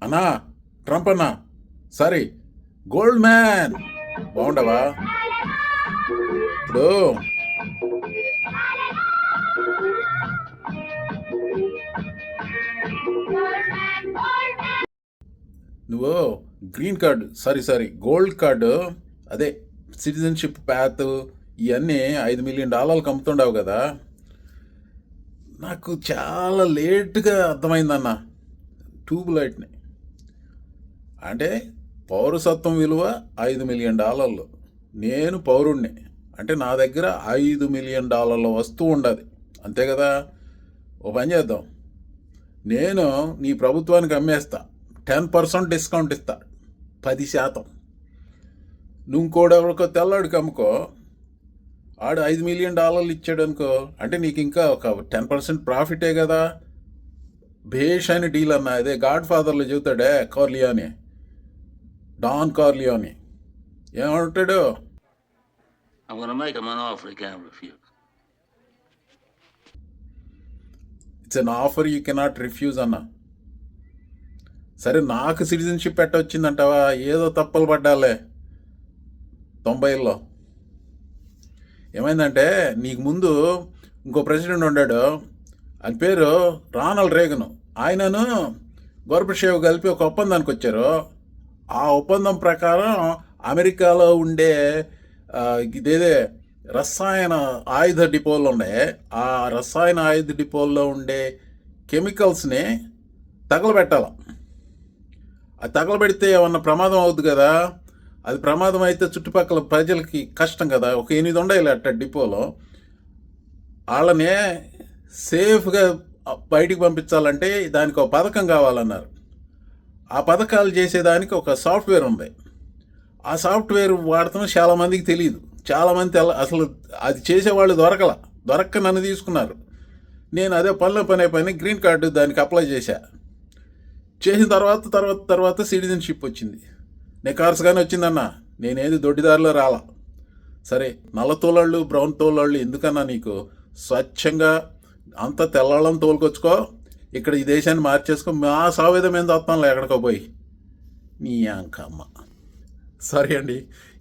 అన్నా, ట్రంప్ అన్నా, sorry, gold man. బాగుండవా? ఇప్పుడు నువ్వు green card, sorry gold card, అదే సిటిజన్షిప్ ప్యాత్, ఇవన్నీ $5 మిలియన్ అమ్ముతుండవు కదా. నాకు చాలా లేట్గా అర్థమైందన్న ట్యూబ్ లైట్ని. అంటే పౌరసత్వం విలువ $5 మిలియన్. నేను పౌరుణ్ణి అంటే నా దగ్గర $5 మిలియన్ వస్తువు ఉండదు, అంతే కదా. ఓ పని చేద్దాం, నేను నీ ప్రభుత్వానికి అమ్మేస్తా, 10% డిస్కౌంట్ ఇస్తా, 10%. నువ్వు కూడా ఒక తెల్లాడికి అమ్ముకో, ఆడు $5 మిలియన్ ఇచ్చాడు అనుకో, అంటే నీకు ఇంకా ఒక 10% ప్రాఫిటే కదా. భేష్ అని డీల్ అన్నా. అదే గాడ్ ఫాదర్లో చెబుతాడే కార్లియోని, డాన్ కార్లియోని, ఏమంటాడు? I'm going to make him an offer he can't refuse. It's an offer you cannot refuse అన్న. సరే, నాకు సిటిజన్షిప్ వచ్చిందంటావా? ఏదో తప్పలు పడ్డాలే 90ల్లో. ఏమైందంటే, నీకు ముందు ఇంకో ప్రెసిడెంట్ ఉన్నాడు, ఆయన పేరు రానల్డ్ రేగన్. ఆయనను గోర్బచేవ్ కలిపి ఒక ఒప్పందానికి వచ్చారు. ఆ ఒప్పందం ప్రకారం అమెరికాలో ఉండే ఇదేదే రసాయన ఆయుధ డిపోలు ఉన్నాయి, ఆ రసాయన ఆయుధ డిపోల్లో ఉండే కెమికల్స్ని తగలబెట్టాల. అది తగలబెడితే ఏమన్నా ప్రమాదం అవుద్ది కదా. అది ప్రమాదం అయితే చుట్టుపక్కల ప్రజలకి కష్టం కదా. ఒక 8 ఉండాలి అట్ట డిపోలో. వాళ్ళనే సేఫ్గా బయటికి పంపించాలంటే దానికి ఒక పథకం కావాలన్నారు. ఆ పథకాలు చేసేదానికి ఒక సాఫ్ట్వేర్ ఉంది. ఆ సాఫ్ట్వేర్ వాడటం చాలామందికి తెలియదు. చాలామంది అసలు అది చేసేవాళ్ళు దొరక్క నన్ను తీసుకున్నారు. నేను అదే పని గ్రీన్ కార్డు దానికి అప్లై చేసిన తర్వాత సిటిజన్షిప్ వచ్చింది. నికార్స్గానే వచ్చిందన్న. నేనేది దొడ్డిదారిలో రాలా. సరే, నల్ల తోలాళ్ళు బ్రౌన్ తోలాళ్ళు ఎందుకన్నా నీకు? స్వచ్ఛంగా అంత తెల్లాళ్ళని తోలుకొచ్చుకో, ఇక్కడ ఈ దేశాన్ని మార్చేసుకో. మా సావేదం ఏం తత్వంలో ఎక్కడికో పోయి నీ అంకమ్మ. సారీ అండి,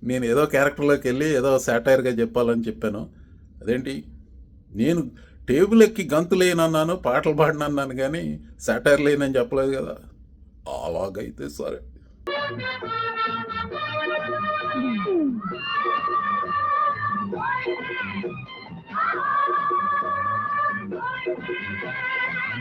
నేను ఏదో క్యారెక్టర్లోకి వెళ్ళి ఏదో సాటైర్గా చెప్పాలని చెప్పాను. అదేంటి, నేను టేబుల్ ఎక్కి గంతు లేనన్నాను, పాటలు పాడినన్నాను, కానీ సాటైర్ లేనని చెప్పలేదు కదా. అలాగైతే సరే.